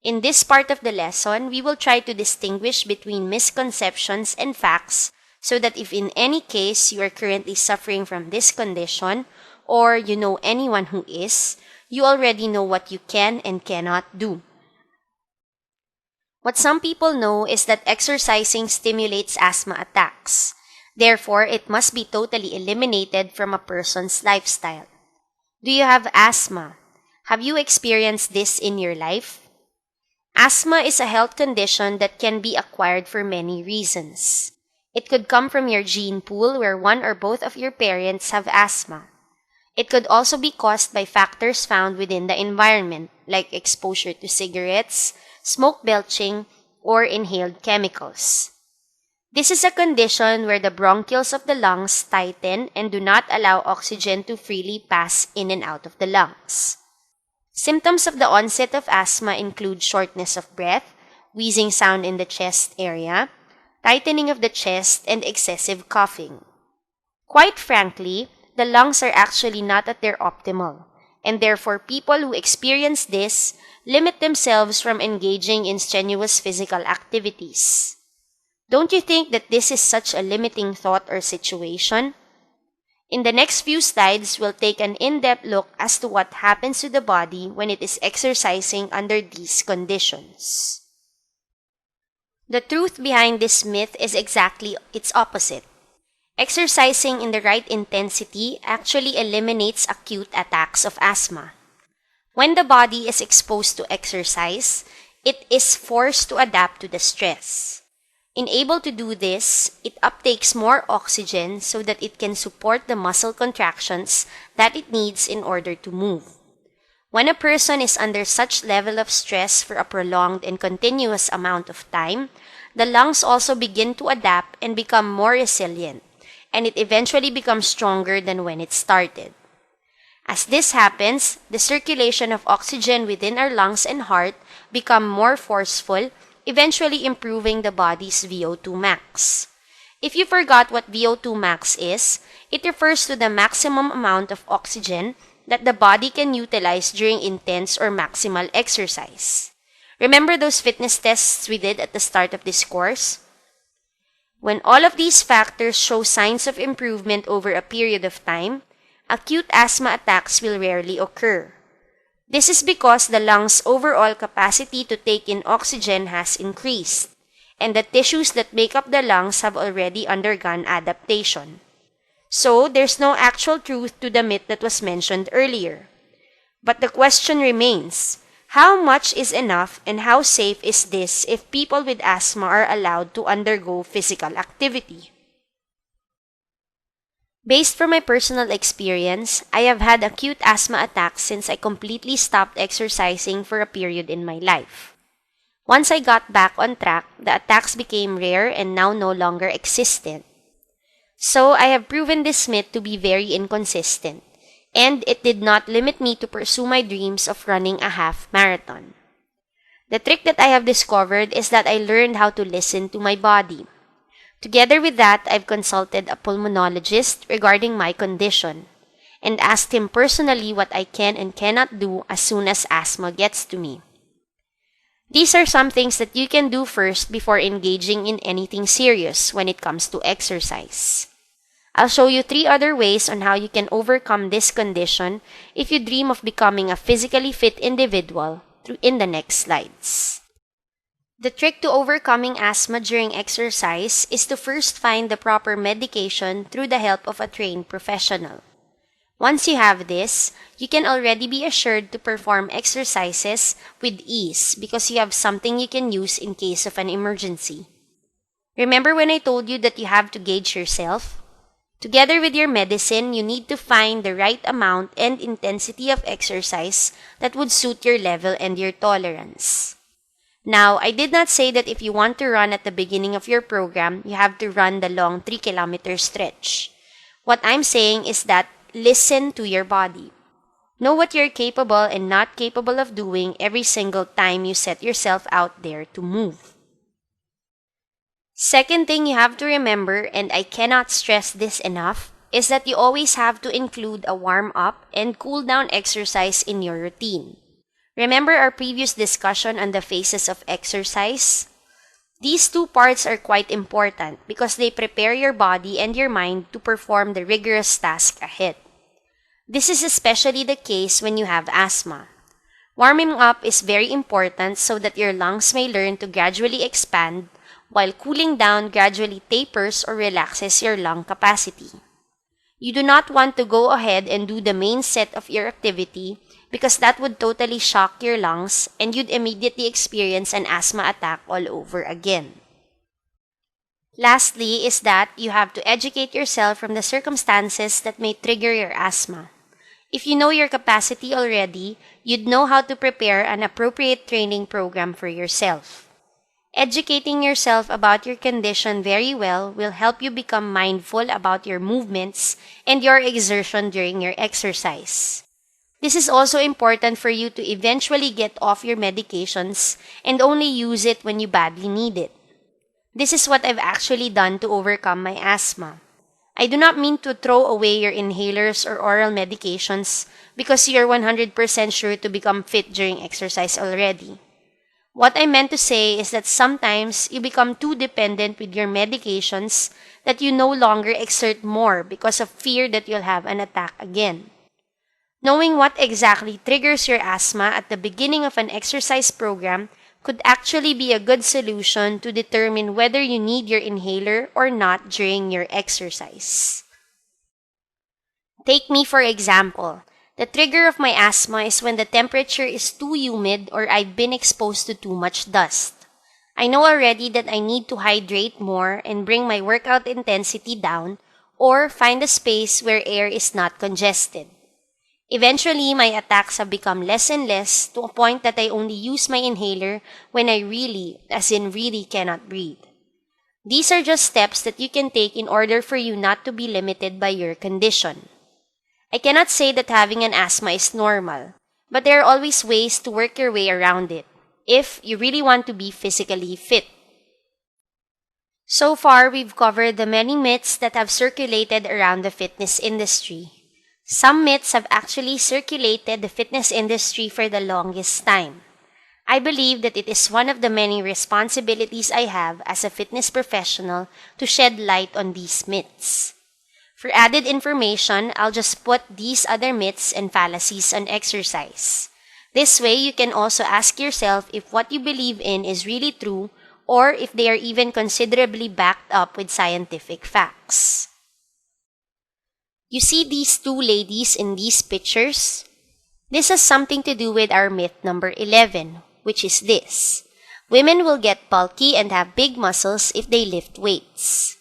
In this part of the lesson, we will try to distinguish between misconceptions and facts so that if in any case you are currently suffering from this condition or you know anyone who is, you already know what you can and cannot do. What some people know is that exercising stimulates asthma attacks. Therefore, it must be totally eliminated from a person's lifestyle. Do you have asthma? Have you experienced this in your life? Asthma is a health condition that can be acquired for many reasons. It could come from your gene pool where one or both of your parents have asthma. It could also be caused by factors found within the environment, like exposure to cigarettes, smoke belching, or inhaled chemicals. This is a condition where the bronchioles of the lungs tighten and do not allow oxygen to freely pass in and out of the lungs. Symptoms of the onset of asthma include shortness of breath, wheezing sound in the chest area, tightening of the chest, and excessive coughing. Quite frankly, the lungs are actually not at their optimal, and therefore people who experience this limit themselves from engaging in strenuous physical activities. Don't you think that this is such a limiting thought or situation? In the next few slides, we'll take an in-depth look as to what happens to the body when it is exercising under these conditions. The truth behind this myth is exactly its opposite. Exercising in the right intensity actually eliminates acute attacks of asthma. When the body is exposed to exercise, it is forced to adapt to the stress. Able to do this, it uptakes more oxygen so that it can support the muscle contractions that it needs in order to move. When a person is under such level of stress for a prolonged and continuous amount of time, the lungs also begin to adapt and become more resilient, and it eventually becomes stronger than when it started. As this happens, the circulation of oxygen within our lungs and heart become more forceful, eventually improving the body's VO2 max. If you forgot what VO2 max is, it refers to the maximum amount of oxygen that the body can utilize during intense or maximal exercise. Remember those fitness tests we did at the start of this course? When all of these factors show signs of improvement over a period of time, acute asthma attacks will rarely occur. This is because the lungs' overall capacity to take in oxygen has increased, and the tissues that make up the lungs have already undergone adaptation. So, there's no actual truth to the myth that was mentioned earlier. But the question remains, how much is enough and how safe is this if people with asthma are allowed to undergo physical activity? Based from my personal experience, I have had acute asthma attacks since I completely stopped exercising for a period in my life. Once I got back on track, the attacks became rare and now no longer existent. So, I have proven this myth to be very inconsistent, and it did not limit me to pursue my dreams of running a half marathon. The trick that I have discovered is that I learned how to listen to my body. Together with that, I've consulted a pulmonologist regarding my condition, and asked him personally what I can and cannot do as soon as asthma gets to me. These are some things that you can do first before engaging in anything serious when it comes to exercise. I'll show you 3 other ways on how you can overcome this condition if you dream of becoming a physically fit individual in the next slides. The trick to overcoming asthma during exercise is to first find the proper medication through the help of a trained professional. Once you have this, you can already be assured to perform exercises with ease because you have something you can use in case of an emergency. Remember when I told you that you have to gauge yourself? Together with your medicine, you need to find the right amount and intensity of exercise that would suit your level and your tolerance. Now, I did not say that if you want to run at the beginning of your program, you have to run the long 3-kilometer stretch. What I'm saying is that listen to your body. Know what you're capable and not capable of doing every single time you set yourself out there to move. Second thing you have to remember, and I cannot stress this enough, is that you always have to include a warm-up and cool-down exercise in your routine. Remember our previous discussion on the phases of exercise? These 2 parts are quite important because they prepare your body and your mind to perform the rigorous task ahead. This is especially the case when you have asthma. Warming up is very important so that your lungs may learn to gradually expand, while cooling down gradually tapers or relaxes your lung capacity. You do not want to go ahead and do the main set of your activity because that would totally shock your lungs and you'd immediately experience an asthma attack all over again. Lastly is that you have to educate yourself from the circumstances that may trigger your asthma. If you know your capacity already, you'd know how to prepare an appropriate training program for yourself. Educating yourself about your condition very well will help you become mindful about your movements and your exertion during your exercise. This is also important for you to eventually get off your medications and only use it when you badly need it. This is what I've actually done to overcome my asthma. I do not mean to throw away your inhalers or oral medications because you're 100% sure to become fit during exercise already. What I meant to say is that sometimes you become too dependent with your medications that you no longer exert more because of fear that you'll have an attack again. Knowing what exactly triggers your asthma at the beginning of an exercise program could actually be a good solution to determine whether you need your inhaler or not during your exercise. Take me for example. The trigger of my asthma is when the temperature is too humid or I've been exposed to too much dust. I know already that I need to hydrate more and bring my workout intensity down or find a space where air is not congested. Eventually, my attacks have become less and less to a point that I only use my inhaler when I really, as in really, cannot breathe. These are just steps that you can take in order for you not to be limited by your condition. I cannot say that having an asthma is normal, but there are always ways to work your way around it if you really want to be physically fit. So far, we've covered the many myths that have circulated around the fitness industry. Some myths have actually circulated the fitness industry for the longest time. I believe that it is one of the many responsibilities I have as a fitness professional to shed light on these myths. For added information, I'll just put these other myths and fallacies on exercise. This way, you can also ask yourself if what you believe in is really true or if they are even considerably backed up with scientific facts. You see these two ladies in these pictures? This has something to do with our myth number 11, which is this: women will get bulky and have big muscles if they lift weights.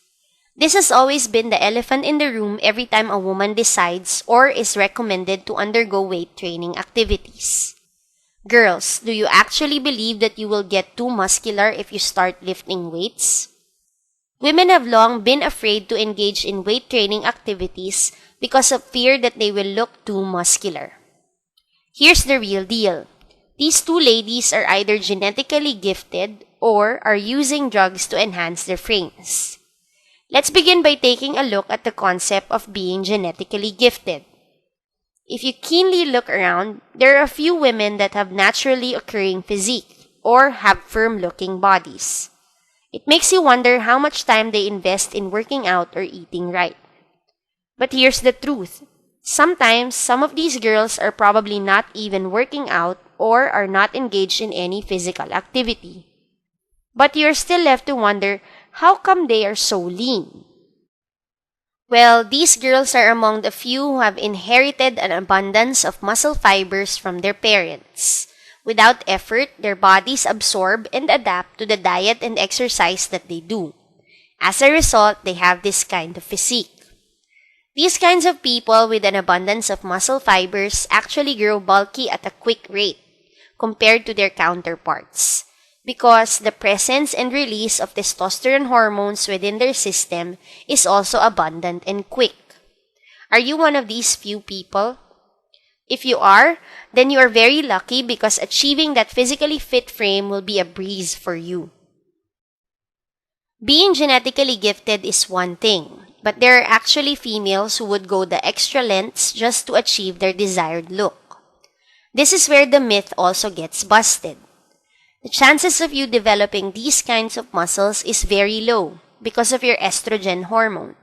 This has always been the elephant in the room every time a woman decides or is recommended to undergo weight training activities. Girls, do you actually believe that you will get too muscular if you start lifting weights? Women have long been afraid to engage in weight training activities because of fear that they will look too muscular. Here's the real deal. These two ladies are either genetically gifted or are using drugs to enhance their frames. Let's begin by taking a look at the concept of being genetically gifted. If you keenly look around, there are a few women that have naturally occurring physique or have firm-looking bodies. It makes you wonder how much time they invest in working out or eating right. But here's the truth. Sometimes, some of these girls are probably not even working out or are not engaged in any physical activity. But you're still left to wonder, how come they are so lean? Well, these girls are among the few who have inherited an abundance of muscle fibers from their parents. Without effort, their bodies absorb and adapt to the diet and exercise that they do. As a result, they have this kind of physique. These kinds of people with an abundance of muscle fibers actually grow bulky at a quick rate compared to their counterparts, because the presence and release of testosterone hormones within their system is also abundant and quick. Are you one of these few people? If you are, then you are very lucky because achieving that physically fit frame will be a breeze for you. Being genetically gifted is one thing, but there are actually females who would go the extra lengths just to achieve their desired look. This is where the myth also gets busted. The chances of you developing these kinds of muscles is very low because of your estrogen hormone.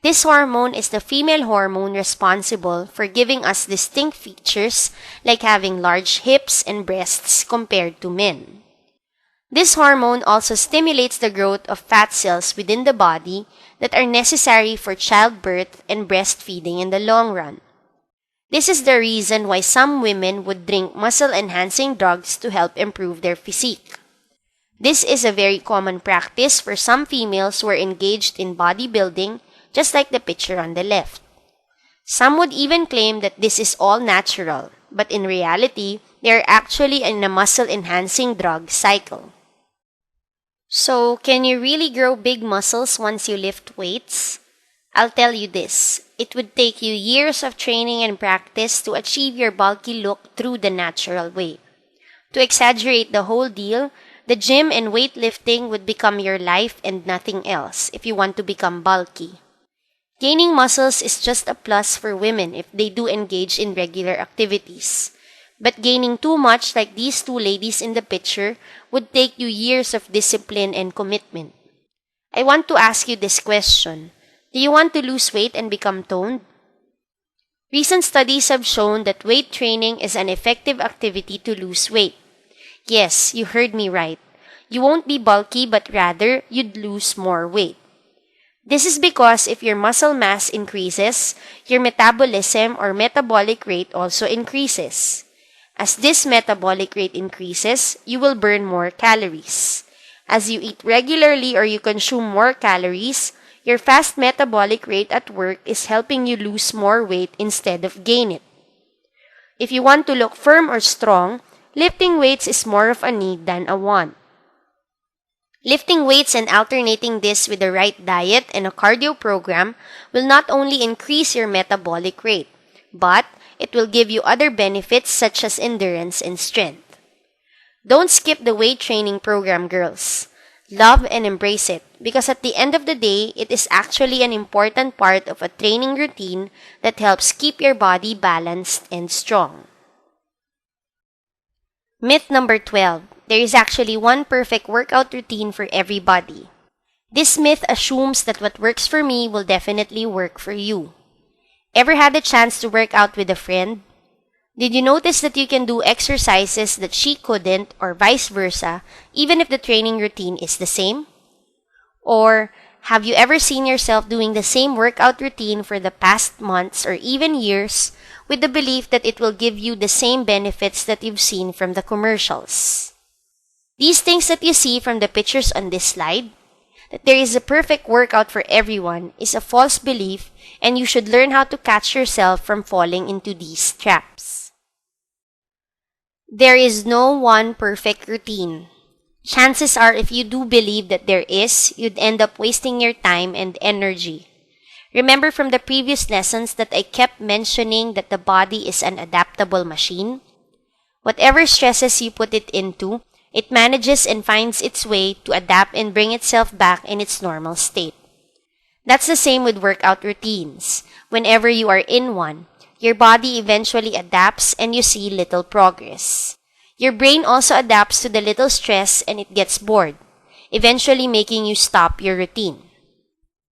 This hormone is the female hormone responsible for giving us distinct features like having large hips and breasts compared to men. This hormone also stimulates the growth of fat cells within the body that are necessary for childbirth and breastfeeding in the long run. This is the reason why some women would drink muscle-enhancing drugs to help improve their physique. This is a very common practice for some females who are engaged in bodybuilding, just like the picture on the left. Some would even claim that this is all natural, but in reality, they are actually in a muscle-enhancing drug cycle. So, can you really grow big muscles once you lift weights? I'll tell you this, it would take you years of training and practice to achieve your bulky look through the natural way. To exaggerate the whole deal, the gym and weightlifting would become your life and nothing else if you want to become bulky. Gaining muscles is just a plus for women if they do engage in regular activities. But gaining too much like these two ladies in the picture would take you years of discipline and commitment. I want to ask you this question. Do you want to lose weight and become toned? Recent studies have shown that weight training is an effective activity to lose weight. Yes, you heard me right. You won't be bulky but rather you'd lose more weight. This is because if your muscle mass increases, your metabolism or metabolic rate also increases. As this metabolic rate increases, you will burn more calories. As you eat regularly or you consume more calories, your fast metabolic rate at work is helping you lose more weight instead of gain it. If you want to look firm or strong, lifting weights is more of a need than a want. Lifting weights and alternating this with the right diet and a cardio program will not only increase your metabolic rate, but it will give you other benefits such as endurance and strength. Don't skip the weight training program, girls. Love and embrace it, because at the end of the day, it is actually an important part of a training routine that helps keep your body balanced and strong. Myth number 12. There is actually one perfect workout routine for everybody. This myth assumes that what works for me will definitely work for you. Ever had a chance to work out with a friend? Did you notice that you can do exercises that she couldn't, or vice versa, even if the training routine is the same? Or have you ever seen yourself doing the same workout routine for the past months or even years with the belief that it will give you the same benefits that you've seen from the commercials? These things that you see from the pictures on this slide, that there is a perfect workout for everyone, is a false belief, and you should learn how to catch yourself from falling into these traps. There is no one perfect routine. Chances are, if you do believe that there is, you'd end up wasting your time and energy. Remember from the previous lessons that I kept mentioning that the body is an adaptable machine? Whatever stresses you put it into, it manages and finds its way to adapt and bring itself back in its normal state. That's the same with workout routines. Whenever you are in one, your body eventually adapts and you see little progress. Your brain also adapts to the little stress and it gets bored, eventually making you stop your routine.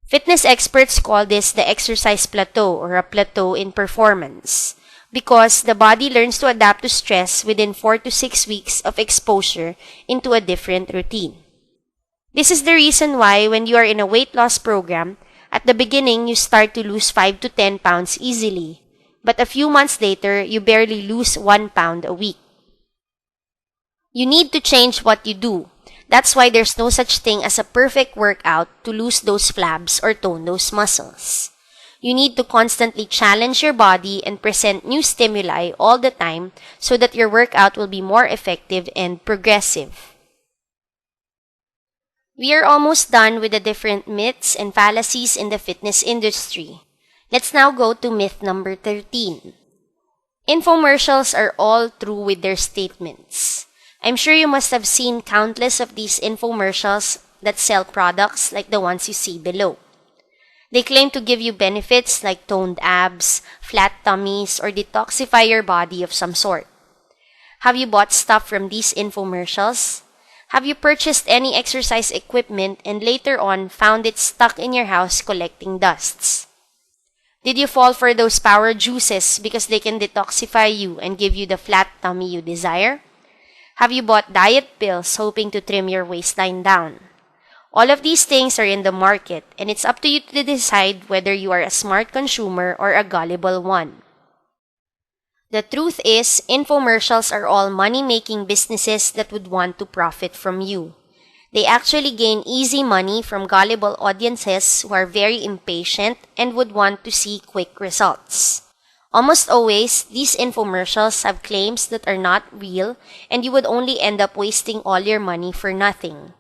Fitness experts call this the exercise plateau, or a plateau in performance, because the body learns to adapt to stress within 4 to 6 weeks of exposure into a different routine. This is the reason why when you are in a weight loss program, at the beginning you start to lose 5 to 10 pounds easily, but a few months later you barely lose 1 pound a week. You need to change what you do. That's why there's no such thing as a perfect workout to lose those flabs or tone those muscles. You need to constantly challenge your body and present new stimuli all the time so that your workout will be more effective and progressive. We are almost done with the different myths and fallacies in the fitness industry. Let's now go to myth number 13. Infomercials are all true with their statements. I'm sure you must have seen countless of these infomercials that sell products like the ones you see below. They claim to give you benefits like toned abs, flat tummies, or detoxify your body of some sort. Have you bought stuff from these infomercials? Have you purchased any exercise equipment and later on found it stuck in your house collecting dusts? Did you fall for those power juices because they can detoxify you and give you the flat tummy you desire? Have you bought diet pills hoping to trim your waistline down? All of these things are in the market, and it's up to you to decide whether you are a smart consumer or a gullible one. The truth is, infomercials are all money-making businesses that would want to profit from you. They actually gain easy money from gullible audiences who are very impatient and would want to see quick results. Almost always, these infomercials have claims that are not real, and you would only end up wasting all your money for nothing.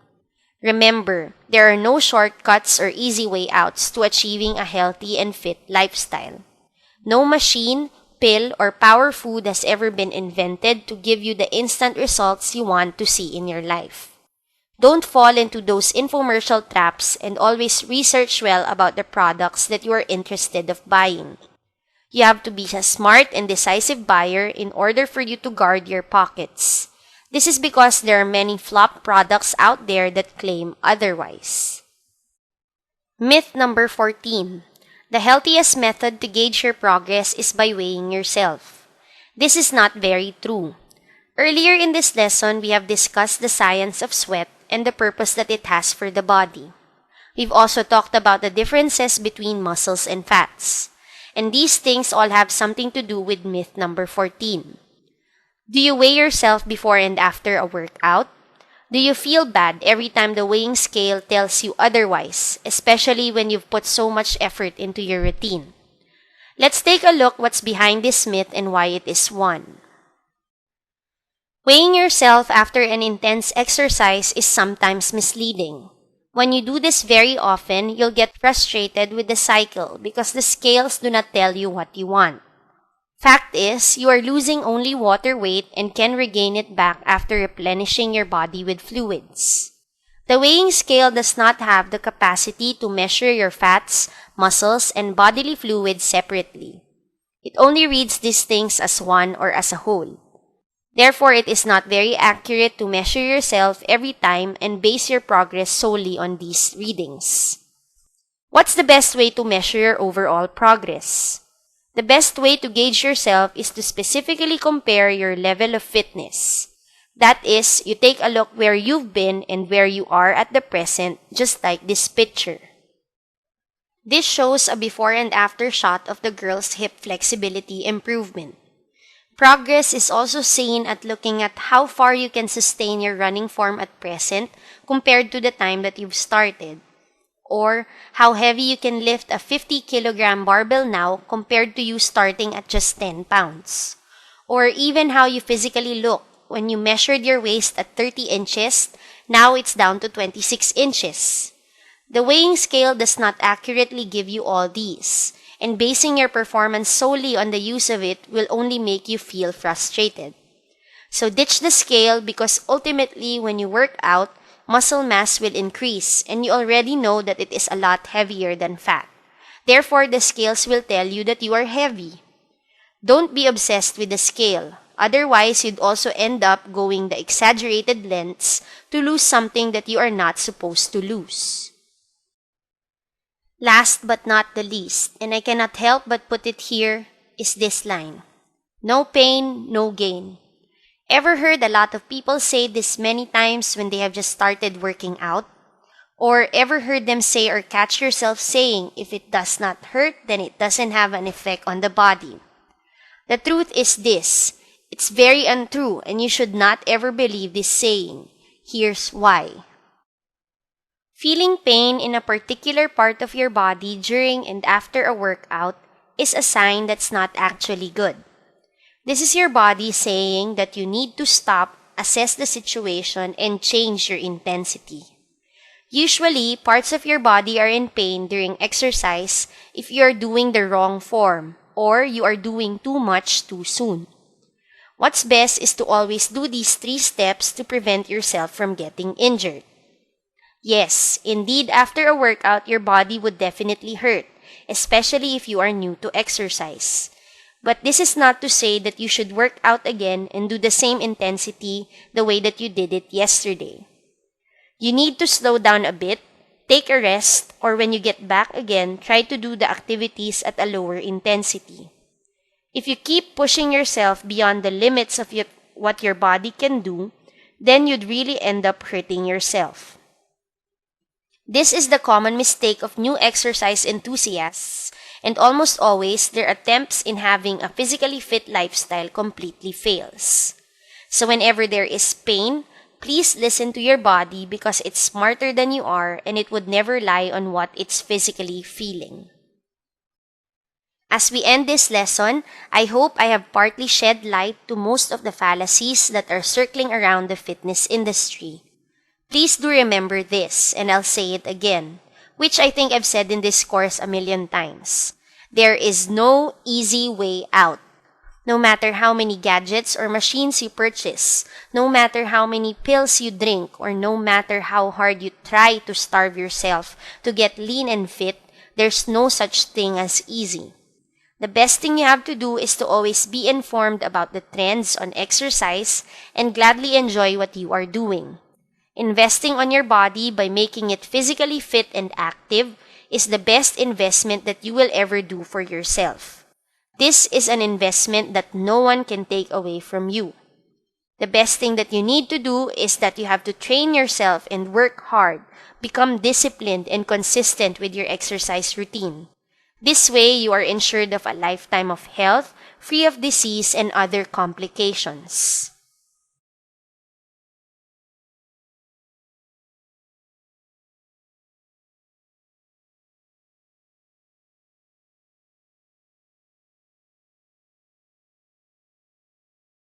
Remember, there are no shortcuts or easy way outs to achieving a healthy and fit lifestyle. No machine, pill, or power food has ever been invented to give you the instant results you want to see in your life. Don't fall into those infomercial traps, and always research well about the products that you are interested of buying. You have to be a smart and decisive buyer in order for you to guard your pockets. This is because there are many flop products out there that claim otherwise. Myth number 14. The healthiest method to gauge your progress is by weighing yourself. This is not very true. Earlier in this lesson, we have discussed the science of sweat and the purpose that it has for the body. We've also talked about the differences between muscles and fats. And these things all have something to do with myth number 14. Do you weigh yourself before and after a workout? Do you feel bad every time the weighing scale tells you otherwise, especially when you've put so much effort into your routine? Let's take a look what's behind this myth and why it is one. Weighing yourself after an intense exercise is sometimes misleading. When you do this very often, you'll get frustrated with the cycle because the scales do not tell you what you want. Fact is, you are losing only water weight and can regain it back after replenishing your body with fluids. The weighing scale does not have the capacity to measure your fats, muscles, and bodily fluids separately. It only reads these things as one or as a whole. Therefore, it is not very accurate to measure yourself every time and base your progress solely on these readings. What's the best way to measure your overall progress? The best way to gauge yourself is to specifically compare your level of fitness. That is, you take a look where you've been and where you are at the present, just like this picture. This shows a before and after shot of the girl's hip flexibility improvement. Progress is also seen at looking at how far you can sustain your running form at present compared to the time that you've started, or how heavy you can lift a 50-kilogram barbell now compared to you starting at just 10 pounds, or even how you physically look when you measured your waist at 30 inches, now it's down to 26 inches. The weighing scale does not accurately give you all these, and basing your performance solely on the use of it will only make you feel frustrated. So ditch the scale because ultimately when you work out, muscle mass will increase and you already know that it is a lot heavier than fat. Therefore, the scales will tell you that you are heavy. Don't be obsessed with the scale. Otherwise, you'd also end up going the exaggerated lengths to lose something that you are not supposed to lose. Last but not the least, and I cannot help but put it here, is this line. No pain, no gain. Ever heard a lot of people say this many times when they have just started working out? Or ever heard them say or catch yourself saying, if it does not hurt, then it doesn't have an effect on the body? The truth is this, it's very untrue and you should not ever believe this saying. Here's why. Feeling pain in a particular part of your body during and after a workout is a sign that's not actually good. This is your body saying that you need to stop, assess the situation, and change your intensity. Usually, parts of your body are in pain during exercise if you are doing the wrong form or you are doing too much too soon. What's best is to always do these 3 steps to prevent yourself from getting injured. Yes, indeed, after a workout, your body would definitely hurt, especially if you are new to exercise. But this is not to say that you should work out again and do the same intensity the way that you did it yesterday. You need to slow down a bit, take a rest, or when you get back again, try to do the activities at a lower intensity. If you keep pushing yourself beyond the limits of what your body can do, then you'd really end up hurting yourself. This is the common mistake of new exercise enthusiasts, and almost always their attempts in having a physically fit lifestyle completely fails. So whenever there is pain, please listen to your body because it's smarter than you are and it would never lie on what it's physically feeling. As we end this lesson, I hope I have partly shed light to most of the fallacies that are circling around the fitness industry. Please do remember this, and I'll say it again, which I think I've said in this course a million times. There is no easy way out. No matter how many gadgets or machines you purchase, no matter how many pills you drink, or no matter how hard you try to starve yourself to get lean and fit, there's no such thing as easy. The best thing you have to do is to always be informed about the trends on exercise and gladly enjoy what you are doing. Investing on your body by making it physically fit and active is the best investment that you will ever do for yourself. This is an investment that no one can take away from you. The best thing that you need to do is that you have to train yourself and work hard, become disciplined and consistent with your exercise routine. This way, you are ensured of a lifetime of health, free of disease and other complications.